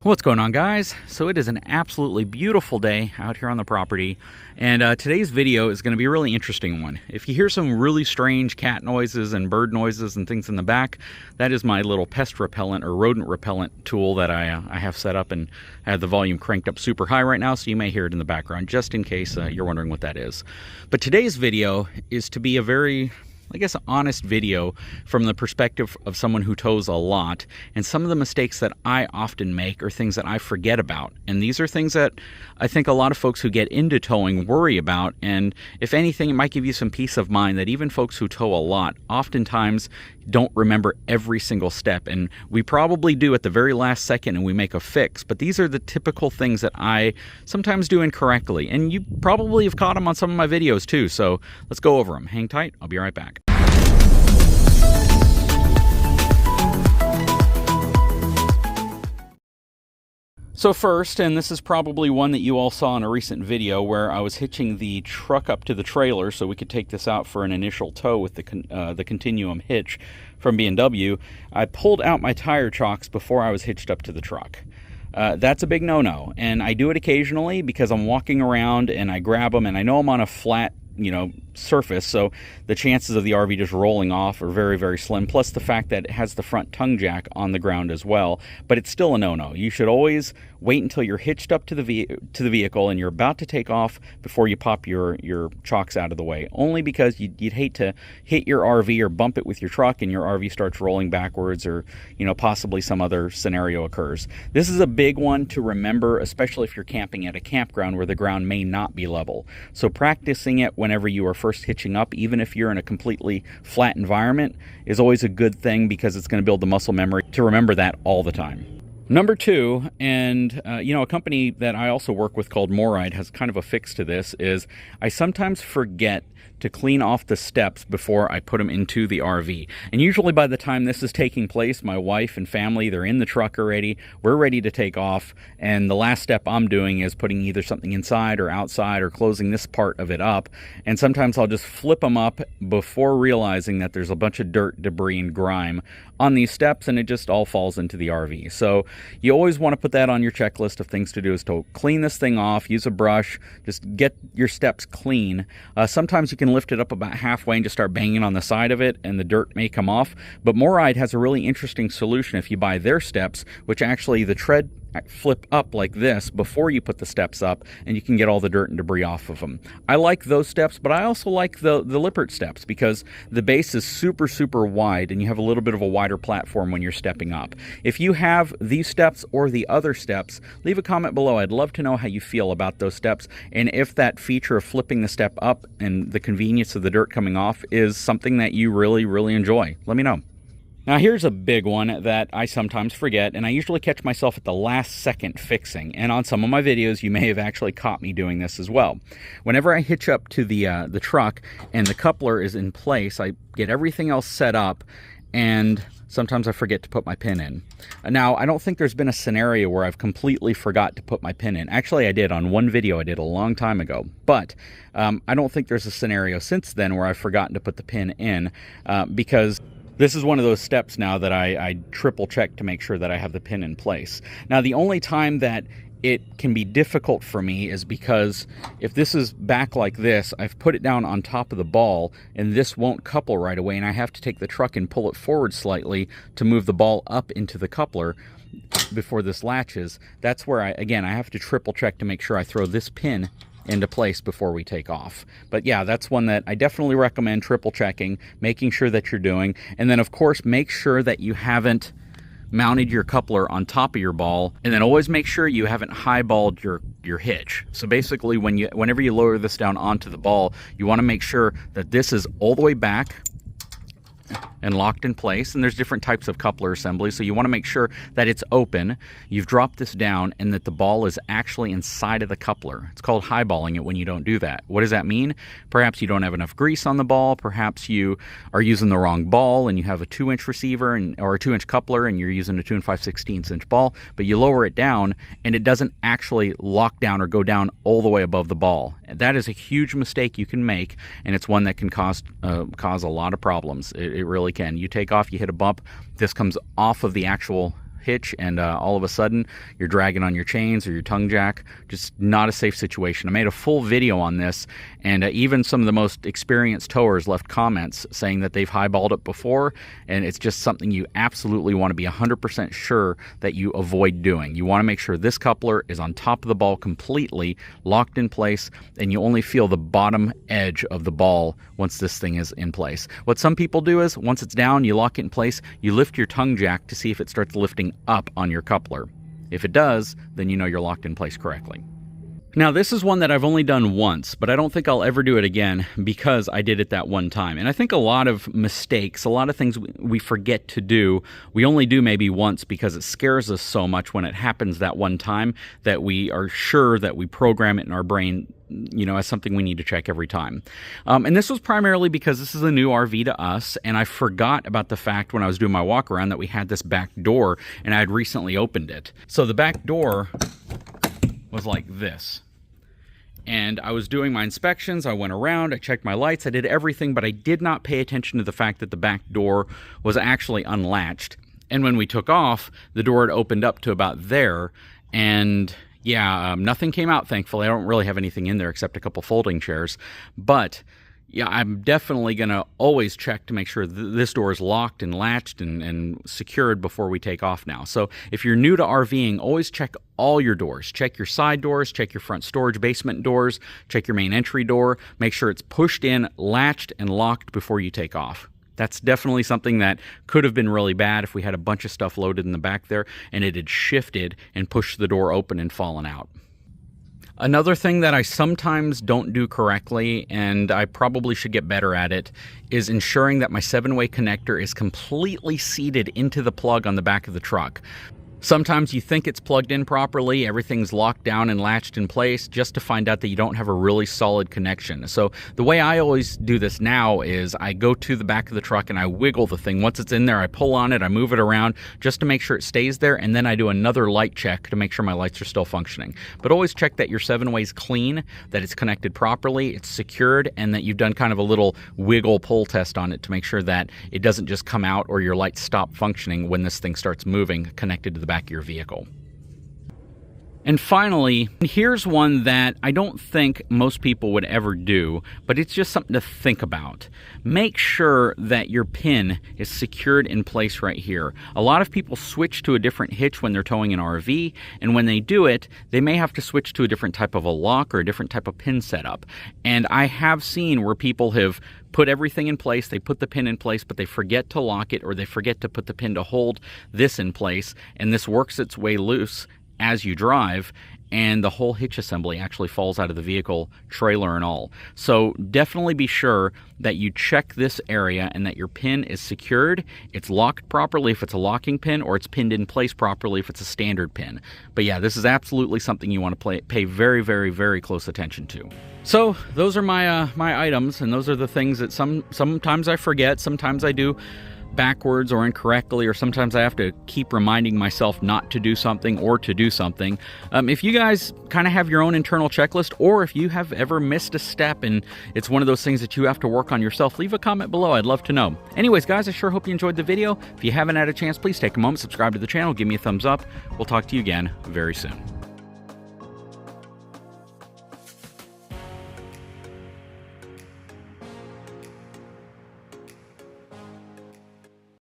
What's going on, guys? So it is an absolutely beautiful day out here on the property, and today's video is going to be a really interesting one. If you hear some really strange cat noises and bird noises and things in the back, that is my little pest repellent or rodent repellent tool that I have set up, and I have the volume cranked up super high right now, so you may hear it in the background just in case you're wondering what that is. But today's video is to be a very, I guess, honest video from the perspective of someone who tows a lot, and some of the mistakes that I often make are things that I forget about. And these are things that I think a lot of folks who get into towing worry about, and if anything, it might give you some peace of mind that even folks who tow a lot oftentimes don't remember every single step, and we probably do at the very last second and we make a fix. But these are the typical things that I sometimes do incorrectly, and you probably have caught them on some of my videos too, so let's go over them. Hang tight, I'll be right back. So first, and this is probably one that you all saw in a recent video where I was hitching the truck up to the trailer so we could take this out for an initial tow with the Continuum hitch from B&W, I pulled out my tire chocks before I was hitched up to the truck. That's a big no-no, and I do it occasionally because I'm walking around and I grab them, and I know I'm on a flat, surface, so the chances of the RV just rolling off are very, very slim, plus the fact that it has the front tongue jack on the ground as well. But it's still a no-no. You should always wait until you're hitched up to the vehicle and you're about to take off before you pop your chocks out of the way, only because you'd hate to hit your RV or bump it with your truck and your RV starts rolling backwards, or possibly some other scenario occurs. This is a big one to remember, especially if you're camping at a campground where the ground may not be level. So practicing it whenever you are first hitching up, even if you're in a completely flat environment, is always a good thing because it's going to build the muscle memory to remember that all the time. Number two, and a company that I also work with called Moride has kind of a fix to this, is I sometimes forget to clean off the steps before I put them into the RV. And usually by the time this is taking place, my wife and family, they're in the truck already, we're ready to take off, and the last step I'm doing is putting either something inside or outside or closing this part of it up. And sometimes I'll just flip them up before realizing that there's a bunch of dirt, debris, and grime on these steps, and it just all falls into the RV. So you always want to put that on your checklist of things to do, is to clean this thing off, use a brush, just get your steps clean. Sometimes you can lift it up about halfway and just start banging on the side of it, and the dirt may come off. But Moride has a really interesting solution if you buy their steps, which actually the tread flip up like this before you put the steps up, and you can get all the dirt and debris off of them. I like those steps, but I also like the Lippert steps because the base is super, super wide, and you have a little bit of a wider platform when you're stepping up. If you have these steps or the other steps, leave a comment below. I'd love to know how you feel about those steps, and if that feature of flipping the step up and the convenience of the dirt coming off is something that you really, really enjoy. Let me know. Now here's a big one that I sometimes forget, and I usually catch myself at the last second fixing, and on some of my videos you may have actually caught me doing this as well. Whenever I hitch up to the truck and the coupler is in place, I get everything else set up, and sometimes I forget to put my pin in. Now, I don't think there's been a scenario where I've completely forgot to put my pin in. Actually, I did on one video I did a long time ago, but I don't think there's a scenario since then where I've forgotten to put the pin in, because this is one of those steps now that I triple check to make sure that I have the pin in place. Now, the only time that it can be difficult for me is because if this is back like this, I've put it down on top of the ball, and this won't couple right away, and I have to take the truck and pull it forward slightly to move the ball up into the coupler before this latches. That's where I have to triple check to make sure I throw this pin into place before we take off. But yeah, that's one that I definitely recommend triple checking, making sure that you're doing. And then of course, make sure that you haven't mounted your coupler on top of your ball, and then always make sure you haven't highballed your hitch. So basically whenever you lower this down onto the ball, you want to make sure that this is all the way back and locked in place. And there's different types of coupler assemblies, so you want to make sure that it's open, you've dropped this down, and that the ball is actually inside of the coupler. It's called highballing it when you don't do that. What does that mean? Perhaps you don't have enough grease on the ball, perhaps you are using the wrong ball and you have a 2-inch receiver or a 2-inch coupler and you're using a 2 5/16" ball, but you lower it down and it doesn't actually lock down or go down all the way above the ball. That is a huge mistake you can make, and it's one that can cause a lot of problems. It really can. You take off, you hit a bump, this comes off of the actual hitch and all of a sudden you're dragging on your chains or your tongue jack. Just not a safe situation. I made a full video on this, and even some of the most experienced towers left comments saying that they've highballed it before, and it's just something you absolutely want to be 100% sure that you avoid doing. You want to make sure this coupler is on top of the ball completely, locked in place, and you only feel the bottom edge of the ball once this thing is in place. What some people do is, once it's down, you lock it in place, you lift your tongue jack to see if it starts lifting up on your coupler. If it does, then you know you're locked in place correctly. Now, this is one that I've only done once, but I don't think I'll ever do it again because I did it that one time. And I think a lot of mistakes, a lot of things we forget to do, we only do maybe once because it scares us so much when it happens that one time that we are sure that we program it in our brain, you know, as something we need to check every time. And this was primarily because this is a new RV to us, and I forgot about the fact when I was doing my walk around that we had this back door, and I had recently opened it. So the back door was like this. And I was doing my inspections, I went around, I checked my lights, I did everything, but I did not pay attention to the fact that the back door was actually unlatched. And when we took off, the door had opened up to about there, and yeah, nothing came out, thankfully. I don't really have anything in there except a couple folding chairs. But yeah, I'm definitely going to always check to make sure this door is locked and latched and secured before we take off now. So if you're new to RVing, always check all your doors. Check your side doors, check your front storage basement doors, check your main entry door. Make sure it's pushed in, latched, and locked before you take off. That's definitely something that could have been really bad if we had a bunch of stuff loaded in the back there and it had shifted and pushed the door open and fallen out. Another thing that I sometimes don't do correctly, and I probably should get better at it, is ensuring that my 7-way connector is completely seated into the plug on the back of the truck. Sometimes you think it's plugged in properly, everything's locked down and latched in place, just to find out that you don't have a really solid connection. So the way I always do this now is I go to the back of the truck and I wiggle the thing. Once it's in there, I pull on it, I move it around just to make sure it stays there, and then I do another light check to make sure my lights are still functioning. But always check that your 7-way's clean, that it's connected properly, it's secured, and that you've done kind of a little wiggle pull test on it to make sure that it doesn't just come out or your lights stop functioning when this thing starts moving connected to the back of your vehicle. And finally, here's one that I don't think most people would ever do, but it's just something to think about. Make sure that your pin is secured in place right here. A lot of people switch to a different hitch when they're towing an RV, and when they do it, they may have to switch to a different type of a lock or a different type of pin setup. And I have seen where people have put everything in place, they put the pin in place, but they forget to lock it, or they forget to put the pin to hold this in place, and this works its way loose as you drive, and the whole hitch assembly actually falls out of the vehicle, trailer and all. So definitely be sure that you check this area and that your pin is secured, it's locked properly if it's a locking pin, or it's pinned in place properly if it's a standard pin. But yeah, this is absolutely something you want to pay very, very, very close attention to. So those are my my items, and those are the things that sometimes I forget, sometimes I do backwards or incorrectly, or sometimes I have to keep reminding myself not to do something or to do something. If you guys kind of have your own internal checklist, or if you have ever missed a step and it's one of those things that you have to work on yourself, leave a comment below. I'd love to know. Anyways, guys, I sure hope you enjoyed the video. If you haven't had a chance, please take a moment, subscribe to the channel, give me a thumbs up. We'll talk to you again very soon.